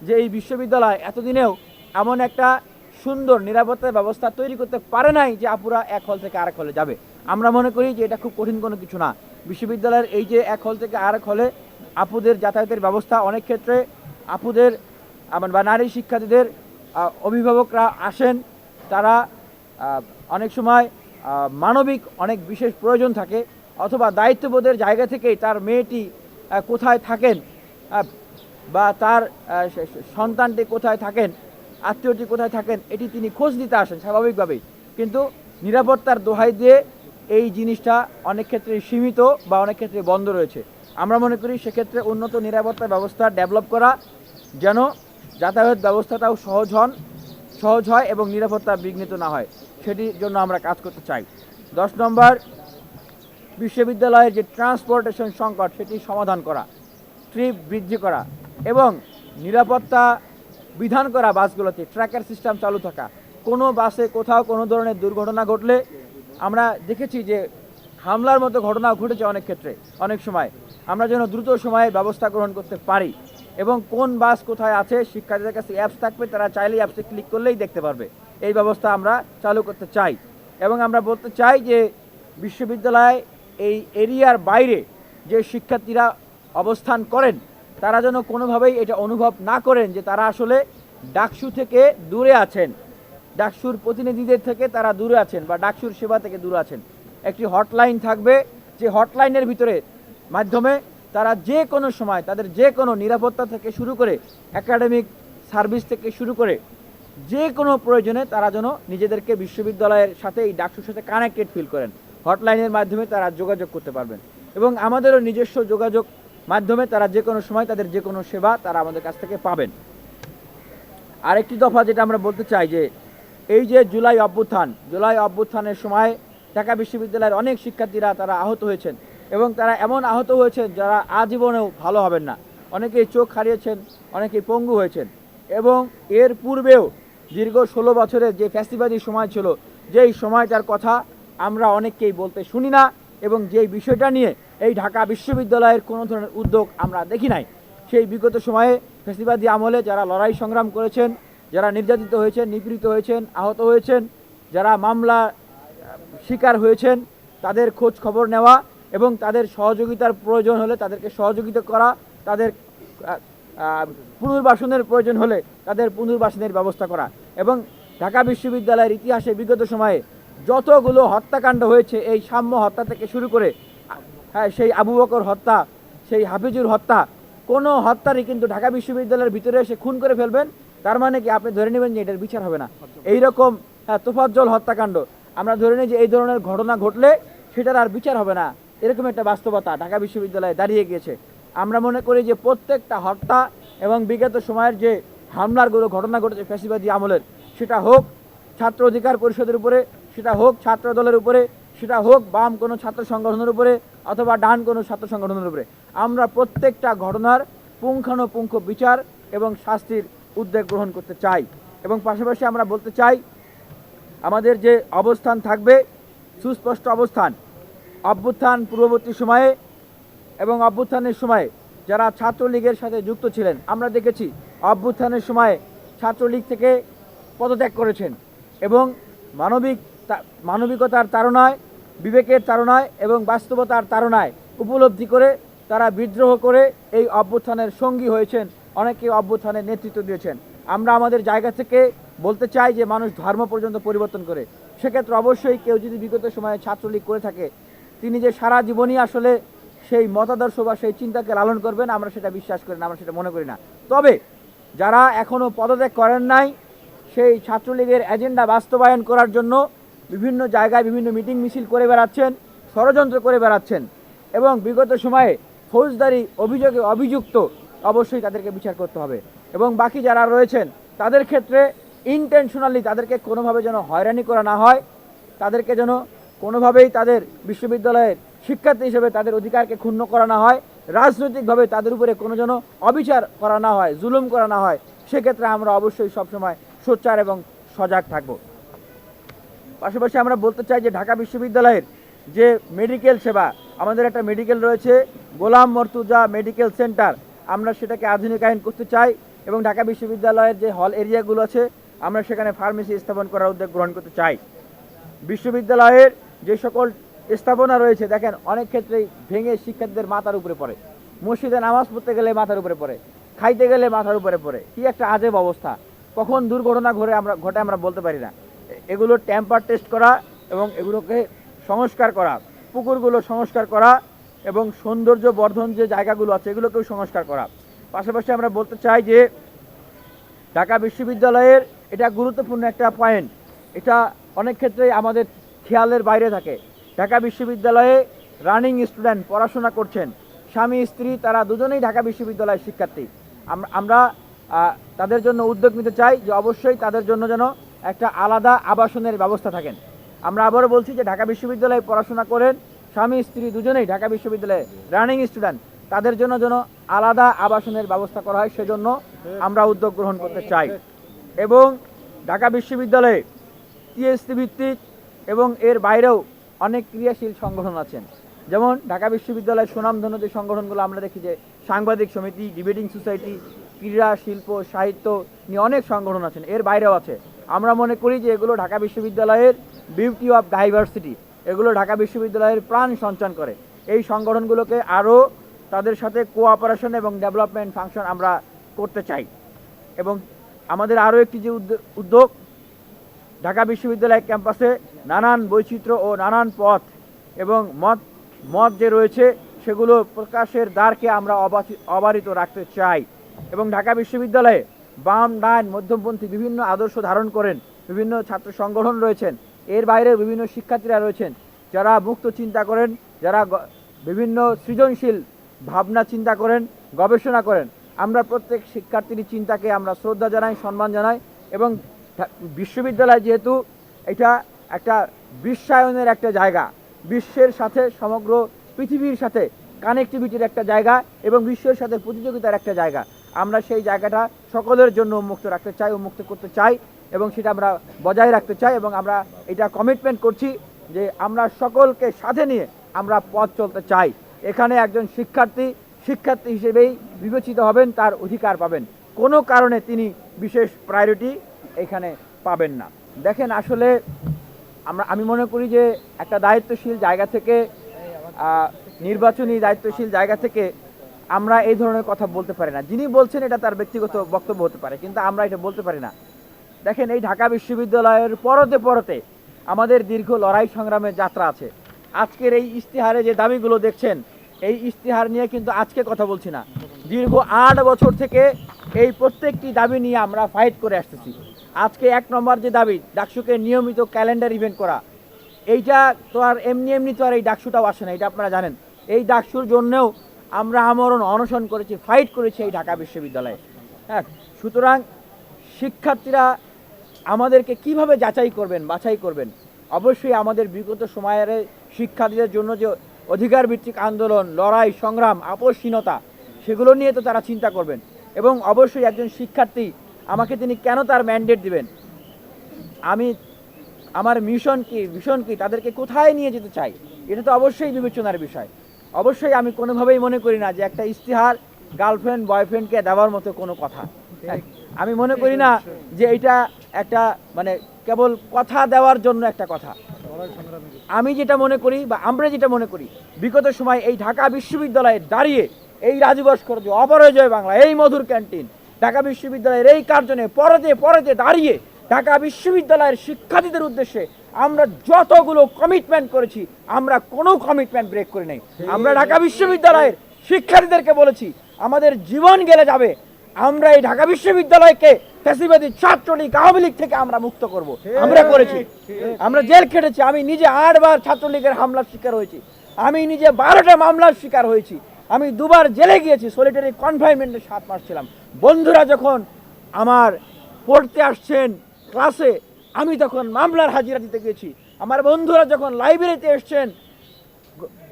যে এই বিশ্ববিদ্যালয় এতদিনেও এমন একটা সুন্দর নিরাপত্তার ব্যবস্থা তৈরি করতে পারে নাই যে আপুরা এক হল থেকে আরেক হলে যাবে। আমরা মনে করি যে এটা খুব কঠিন কোনো কিছু না। বিশ্ববিদ্যালয়ের এই যে এক হল থেকে আরেক হলে আপুদের যাতায়াতের ব্যবস্থা, অনেক ক্ষেত্রে আপুদের বা নারী শিক্ষার্থীদের অভিভাবকরা আসেন, তারা অনেক সময় মানবিক অনেক বিশেষ প্রয়োজন থাকে, অথবা দায়িত্ববোধের জায়গা থেকেই তার মেয়েটি কোথায় থাকেন বা তার সন্তানটি কোথায় থাকেন, আত্মীয়টি কোথায় থাকেন, এটি তিনি খোঁজ দিতে আসেন স্বাভাবিকভাবেই। কিন্তু নিরাপত্তার দোহাই দিয়ে এই জিনিসটা অনেক ক্ষেত্রে সীমিত বা অনেক ক্ষেত্রে বন্ধ রয়েছে। আমরা মনে করি সেক্ষেত্রে উন্নত নিরাপত্তা ব্যবস্থা ডেভেলপ করা, যেন যাতায়াত ব্যবস্থাটাও সহজ হয় এবং নিরাপত্তা বিঘ্নিত না হয়, সেটির জন্য আমরা কাজ করতে চাই। 10 নম্বর, বিশ্ববিদ্যালয়ের যে ট্রান্সপোর্টেশন সংকট সেটি সমাধান করা, ট্রিপ বৃদ্ধি করা এবং নিরাপত্তা বিধান করা, বাসগুলোতে ট্র্যাকার সিস্টেম চালু থাকা। কোনো বাসে কোথাও কোনো ধরনের দুর্ঘটনা ঘটলে আমরা দেখেছি যে হামলার মতো ঘটনা ঘটেছে অনেক ক্ষেত্রে, অনেক সময় আমরা যেন দ্রুত সময়ে ব্যবস্থা গ্রহণ করতে পারি এবং কোন বাস কোথায় আছে শিক্ষার্থীদের কাছে অ্যাপস থাকবে, তারা চাইলেই অ্যাপসে ক্লিক করলেই দেখতে পারবে। এই ব্যবস্থা আমরা চালু করতে চাই এবং আমরা বলতে চাই যে বিশ্ববিদ্যালয় এই এরিয়ার বাইরে যে শিক্ষার্থীরা অবস্থান করেন তারা যেন কোনোভাবেই এটা অনুভব না করেন যে তারা আসলে ডাকসু থেকে দূরে আছেন, ডাকসুর প্রতিনিধিদের থেকে তারা দূরে আছেন বা ডাকসুর সেবা থেকে দূরে আছেন। একটি হটলাইন থাকবে, যে হটলাইনের ভিতরে মাধ্যমে তারা যে কোনো সময় তাদের যে কোনো নিরাপত্তা থেকে শুরু করে একাডেমিক সার্ভিস থেকে শুরু করে যে কোনো প্রয়োজনে তারা যেন নিজেদেরকে বিশ্ববিদ্যালয়ের সাথে এই ডাকসুর সাথে কানেক্টেড ফিল করেন। হটলাইনের মাধ্যমে তারা যোগাযোগ করতে পারবেন এবং আমাদেরও নিজস্ব যোগাযোগ মাধ্যমে তারা যে কোনো সময় তাদের যে কোনো সেবা তারা আমাদের কাছ থেকে পাবেন। আরেকটি দফা যেটা আমরা বলতে চাই যে এই যে জুলাই অভ্যুত্থানের সময় ঢাকা বিশ্ববিদ্যালয়ের অনেক শিক্ষার্থীরা তারা আহত হয়েছেন এবং তারা এমন আহত হয়েছেন যারা আজীবনেও ভালো হবেন না। অনেকেই চোখ হারিয়েছেন, অনেকেই পঙ্গু হয়েছেন এবং এর পূর্বেও দীর্ঘ 16 বছরের যে ফ্যাসিবাদী সময় ছিল, যেই সময়টার কথা আমরা অনেককেই বলতে শুনি না এবং যেই বিষয়টা নিয়ে এই ঢাকা বিশ্ববিদ্যালয়ের কোনো ধরনের উদ্যোগ আমরা দেখি নাই। সেই বিগত সময়ে ফ্যাসিবাদী আমলে যারা লড়াই সংগ্রাম করেছেন, যারা নির্যাতিত হয়েছেন, নিপীড়িত হয়েছেন, আহত হয়েছেন, যারা মামলা শিকার হয়েছেন, তাদের খোঁজ খবর নেওয়া এবং তাদের সহযোগিতার প্রয়োজন হলে তাদেরকে সহযোগিতা করা, তাদের পুনর্বাসনের প্রয়োজন হলে তাদের পুনর্বাসনের ব্যবস্থা করা এবং ঢাকা বিশ্ববিদ্যালয়ের ইতিহাসে বিগত সময়ে যতগুলো হত্যাকাণ্ড হয়েছে, এই সাম্য হত্যা থেকে শুরু করে সেই আবু বকর হত্যা, সেই হাফিজুর হত্যা, কোনো হত্যারই কিন্তু ঢাকা বিশ্ববিদ্যালয়ের ভিতরে এসে খুন করে ফেলবেন তার মানে কি আপনি ধরে নেবেন যে এটার বিচার হবে না। এইরকম তোফাজ্জল হত্যাকাণ্ড আমরা ধরে নিই যে এই ধরনের ঘটনা ঘটলে সেটার আর বিচার হবে না, এরকম একটা বাস্তবতা ঢাকা বিশ্ববিদ্যালয়ে দাঁড়িয়ে গিয়েছে। আমরা মনে করি যে প্রত্যেকটা হত্যা এবং বিগত সময়ের যে হামলারগুলো ঘটনা ঘটেছে ফ্যাসিবাদী আমলের, সেটা হোক ছাত্র অধিকার পরিষদের উপরে, সেটা হোক ছাত্র দলের উপরে, সেটা হোক বাম কোনো ছাত্র সংগঠনের উপরে অথবা ডান কোনো ছাত্র সংগঠনের উপরে, আমরা প্রত্যেকটা ঘটনার পুঙ্খানুপুঙ্খ বিচার এবং শাস্তির উদ্যোগ গ্রহণ করতে চাই। এবং পাশাপাশি আমরা বলতে চাই আমাদের যে অবস্থান থাকবে সুস্পষ্ট অবস্থান। অভ্যুত্থান পূর্ববর্তী সময়ে এবং অভ্যুত্থানের সময়ে যারা ছাত্রলীগের সাথে যুক্ত ছিলেন, আমরা দেখেছি অভ্যুত্থানের সময়ে ছাত্রলীগ থেকে পদত্যাগ করেছেন এবং মানবিকতার তাড়নায়, বিবেকের তাড়নায় এবং বাস্তবতার তাড়নায় উপলব্ধি করে তারা বিদ্রোহ করে এই অভ্যুত্থানের সঙ্গী হয়েছেন, অনেকে অভ্যুত্থানের নেতৃত্ব দিয়েছেন। আমরা আমাদের জায়গা থেকে বলতে চাই যে মানুষ ধর্ম পর্যন্ত পরিবর্তন করে, সেক্ষেত্রে অবশ্যই কেউ যদি বিগত সময়ে ছাত্রলীগ করে থাকে তিনি যে সারা জীবনই আসলে সেই মতাদর্শ বা সেই চিন্তাকে লালন করবেন আমরা সেটা বিশ্বাস করি না, আমরা সেটা মনে করি না। তবে যারা এখনও পদত্যাগ করেন নাই, সেই ছাত্রলীগের এজেন্ডা বাস্তবায়ন করার জন্য বিভিন্ন জায়গায় বিভিন্ন মিটিং মিছিল করে বেড়াচ্ছেন, ষড়যন্ত্র করে বেড়াচ্ছেন এবং বিগত সময়ে ফৌজদারি অভিযোগে অভিযুক্ত, অবশ্যই তাদেরকে বিচার করতে হবে। এবং বাকি যারা রয়েছেন তাদের ক্ষেত্রে ইন্টেনশনালি তাদেরকে কোনোভাবে যেন হয়রানি করা না হয়, তাদেরকে যেন কোনোভাবেই তাদের বিশ্ববিদ্যালয়ের শিক্ষার্থী হিসেবে তাদের অধিকারকে ক্ষুণ্ণ করা না হয়, রাজনৈতিকভাবে তাদের উপরে কোনো যেন অবিচার করা না হয়, জুলুম করা না হয়, সেক্ষেত্রে আমরা অবশ্যই সবসময় সোচ্চার এবং সজাগ থাকব। পাশাপাশি আমরা বলতে চাই যে ঢাকা বিশ্ববিদ্যালয়ের যে মেডিকেল সেবা, আমাদের একটা মেডিকেল রয়েছে গোলাম মর্তুজা মেডিকেল সেন্টার, আমরা সেটাকে আধুনিকায়ন করতে চাই এবং ঢাকা বিশ্ববিদ্যালয়ের যে হল এরিয়াগুলো আছে আমরা সেখানে ফার্মেসি স্থাপন করার উদ্যোগ গ্রহণ করতে চাই। বিশ্ববিদ্যালয়ের যে সকল স্থাপনা রয়েছে দেখেন অনেক ক্ষেত্রেই ভেঙে শিক্ষার্থীদের মাথার উপরে পড়ে, মসজিদে নামাজ পড়তে গেলে মাথার উপরে পড়ে, খাইতে গেলে মাথার উপরে পড়ে, কি একটা আজব অবস্থা, কখন দুর্ঘটনা ঘটে আমরা বলতে পারি না। এগুলো টেম্পার টেস্ট করা এবং এগুলোকে সংস্কার করা, পুকুরগুলো সংস্কার করা এবং সৌন্দর্য বর্ধন যে জায়গাগুলো আছে এগুলোকেও সংস্কার করা। পাশাপাশি আমরা বলতে চাই যে ঢাকা বিশ্ববিদ্যালয়ের এটা গুরুত্বপূর্ণ একটা পয়েন্ট, এটা অনেক ক্ষেত্রেই আমাদের খেয়ালের বাইরে থাকে। ঢাকা বিশ্ববিদ্যালয়ে রানিং স্টুডেন্ট পড়াশোনা করছেন, স্বামী স্ত্রী তারা দুজনেই ঢাকা বিশ্ববিদ্যালয়ের শিক্ষার্থী। আমরা তাদের জন্য উদ্যোগ নিতে চাই যে অবশ্যই তাদের জন্য যেন একটা আলাদা আবাসনের ব্যবস্থা থাকেন। আমরা আবারও বলছি যে ঢাকা বিশ্ববিদ্যালয়ে পড়াশোনা করেন স্বামী স্ত্রী দুজনেই ঢাকা বিশ্ববিদ্যালয়ে রানিং স্টুডেন্ট, তাদের জন্য যেন আলাদা আবাসনের ব্যবস্থা করা হয়, সেজন্য আমরা উদ্যোগ গ্রহণ করতে চাই। এবং ঢাকা বিশ্ববিদ্যালয়ে টিএসসি ভিত্তিক এবং এর বাইরেও অনেক ক্রিয়াশীল সংগঠন আছেন, যেমন ঢাকা বিশ্ববিদ্যালয়ের সুনামধন্য যে সংগঠনগুলো আমরা দেখি যে সাংবাদিক সমিতি, ডিবেটিং সোসাইটি, ক্রীড়া শিল্প সাহিত্য নিয়ে অনেক সংগঠন আছেন, এর বাইরেও আছে। আমরা মনে করি যে এগুলো ঢাকা বিশ্ববিদ্যালয়ের বিউটি অফ ডাইভার্সিটি, এগুলো ঢাকা বিশ্ববিদ্যালয়ের প্রাণ সঞ্চার করে। এই সংগঠনগুলোকে আরও তাদের সাথে কোঅপারেশন এবং ডেভেলপমেন্ট ফাংশন আমরা করতে চাই। এবং আমাদের আরও একটি যে উদ্যোগ, ঢাকা বিশ্ববিদ্যালয় ক্যাম্পাসে নানান বৈচিত্র্য ও নানান পথ এবং মত যে রয়েছে সেগুলো প্রকাশের দ্বারকে আমরা অবারিত রাখতে চাই। এবং ঢাকা বিশ্ববিদ্যালয়ে বাম ডান মধ্যমপন্থী বিভিন্ন আদর্শ ধারণ করেন বিভিন্ন ছাত্র সংগঠন রয়েছেন, এর বাইরে বিভিন্ন শিক্ষার্থীরা রয়েছেন যারা মুক্ত চিন্তা করেন, যারা বিভিন্ন সৃজনশীল ভাবনা চিন্তা করেন, গবেষণা করেন। আমরা প্রত্যেক শিক্ষার্থীর চিন্তাকে আমরা শ্রদ্ধা জানাই, সম্মান জানাই। এবং বিশ্ববিদ্যালয় যেহেতু এটা একটা বিশ্বায়নের একটা জায়গা, বিশ্বের সাথে সমগ্র পৃথিবীর সাথে কানেক্টিভিটির একটা জায়গা এবং বিশ্বের সাথে প্রতিযোগিতার একটা জায়গা, আমরা সেই জায়গাটা সকলের জন্য উন্মুক্ত রাখতে চাই, উন্মুক্ত করতে চাই এবং সেটা আমরা বজায় রাখতে চাই। এবং আমরা এটা কমিটমেন্ট করছি যে আমরা সকলকে সাথে নিয়ে আমরা পথ চলতে চাই। এখানে একজন শিক্ষার্থী হিসেবেই বিবেচিত হবেন, তার অধিকার পাবেন, কোনো কারণে তিনি বিশেষ প্রায়োরিটি এখানে পাবেন না। দেখেন আসলে আমি মনে করি যে একটা দায়িত্বশীল জায়গা থেকে, নির্বাচনী দায়িত্বশীল জায়গা থেকে আমরা এই ধরনের কথা বলতে পারি না। যিনি বলছেন এটা তার ব্যক্তিগত বক্তব্য হতে পারে, কিন্তু আমরা এটা বলতে পারি না। দেখেন এই ঢাকা বিশ্ববিদ্যালয়ের পরতে আমাদের দীর্ঘ লড়াই সংগ্রামের যাত্রা আছে। আজকের এই ইশতেহারে যে দাবিগুলো দেখছেন, এই ইশতেহার নিয়ে কিন্তু আজকে কথা বলছি না, দীর্ঘ 8 বছর থেকে এই প্রত্যেকটি দাবি নিয়ে আমরা ফাইট করে আসতেছি। আজকে 1 নম্বর যে দাবি, ডাকসুকে নিয়মিত ক্যালেন্ডার ইভেন্ট করা, এইটা তো আর এমনি তো আর এই ডাকসুটাও আসে না, এটা আপনারা জানেন। এই ডাকসুর জন্যও আমরা আমরণ অনশন করেছি, ফাইট করেছি এই ঢাকা বিশ্ববিদ্যালয়ে। হ্যাঁ, সুতরাং শিক্ষার্থীরা আমাদেরকে কিভাবে বাছাই করবেন, অবশ্যই আমাদের বিগত সময়ের শিক্ষার্থীদের জন্য যে অধিকার ভিত্তিক আন্দোলন, লড়াই সংগ্রাম, আপোষহীনতা, সেগুলো নিয়ে তো তারা চিন্তা করবেন। এবং অবশ্যই একজন শিক্ষার্থী আমাকে তিনি কেন তার ম্যান্ডেট দিবেন, আমার মিশন কি, তাদেরকে কোথায় নিয়ে যেতে চাই, এটা তো অবশ্যই বিবেচনার বিষয়। অবশ্যই আমি কোনোভাবেই মনে করি না যে একটা ইশতেহার গার্লফ্রেন্ড বয়ফ্রেন্ডকে দেওয়ার মতো কোনো কথা। আমি মনে করি না যে এটা একটা মানে কেবল কথা দেওয়ার জন্য একটা কথা। আমি যেটা মনে করি বা আমরা যেটা মনে করি, বিগত সময় এই ঢাকা বিশ্ববিদ্যালয়ে দাঁড়িয়ে এই রাজু ভাস্কর্য, অপরাজয় বাংলা, এই মধুর ক্যান্টিন, ঢাকা বিশ্ববিদ্যালয়ের এই কার্জনে পরতে দাঁড়িয়ে ঢাকা বিশ্ববিদ্যালয়ের শিক্ষার্থীদের উদ্দেশ্যে আমরা যতগুলো কমিটমেন্ট করেছি, আমরা কোনো কমিটমেন্ট ব্রেক করি নাই। আমরা ঢাকা বিশ্ববিদ্যালয়ের শিক্ষার্থীদেরকে বলেছি আমাদের জীবন গেলে যাবে, আমরা এই ঢাকা বিশ্ববিদ্যালয়কে ফ্যাসিবাদী ছাত্রলীগ আওয়ামী লীগ থেকে আমরা মুক্ত করব। আমরা করেছি, আমরা জেল খেটেছি। আমি নিজে 8 বার ছাত্রলীগের হামলার শিকার হয়েছি, আমি নিজে 12টা মামলার শিকার হয়েছি, আমি 2 বার জেলে গিয়েছি, সলিটারি কনফাইনমেন্টে 7 মাস ছিলাম। বন্ধুরা যখন আমার পড়তে আসছেন ক্লাসে, আমি তখন মামলার হাজিরা দিতে গেছি। আমার বন্ধুরা যখন লাইব্রেরিতে এসছেন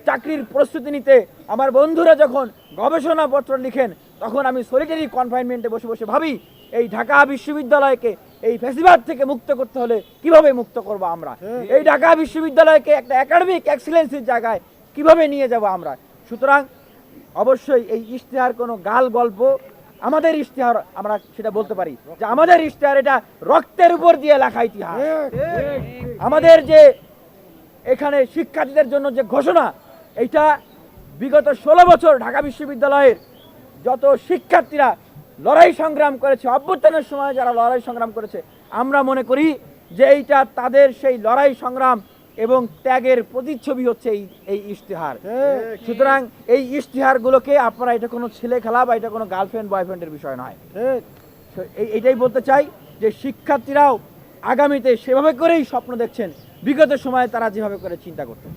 চাকরির প্রস্তুতি নিতে, আমার বন্ধুরা যখন গবেষণাপত্র লিখেন, তখন আমি সলিটারি কনফাইনমেন্টে বসে ভাবি এই ঢাকা বিশ্ববিদ্যালয়কে এই ফ্যাসিবাদ থেকে মুক্ত করতে হলে কিভাবে মুক্ত করব আমরা, এই ঢাকা বিশ্ববিদ্যালয়কে একটা একাডেমিক এক্সিলেন্সের জায়গায় কিভাবে নিয়ে যাব আমরা। সুতরাং অবশ্যই এই ইশতেহার কোনো গাল গল্প আমাদের ইশতেহার, আমরা সেটা বলতে পারি যে আমাদের ইশতেহার এটা রক্তের উপর দিয়ে লেখা ইতিহাস। আমাদের যে এখানে শিক্ষার্থীদের জন্য যে ঘোষণা, এটা বিগত 16 বছর ঢাকা বিশ্ববিদ্যালয়ের যত শিক্ষার্থীরা লড়াই সংগ্রাম করেছে, অভ্যুত্থানের সময় যারা লড়াই সংগ্রাম করেছে, আমরা মনে করি যে এইটা তাদের সেই লড়াই সংগ্রাম এবং ত্যাগের প্রতিচ্ছবি হচ্ছে এই ইশতেহার। সুতরাং এই ইশতেহারগুলোকে আপনারা, এটা কোনো ছেলে খেলা বা এটা কোনো গার্লফ্রেন্ড বয়ফ্রেন্ডের বিষয় নয়। এইটাই বলতে চাই যে শিক্ষার্থীরাও আগামীতে সেভাবে করেই স্বপ্ন দেখছেন, বিগত সময়ে তারা যেভাবে করে চিন্তা করতেন।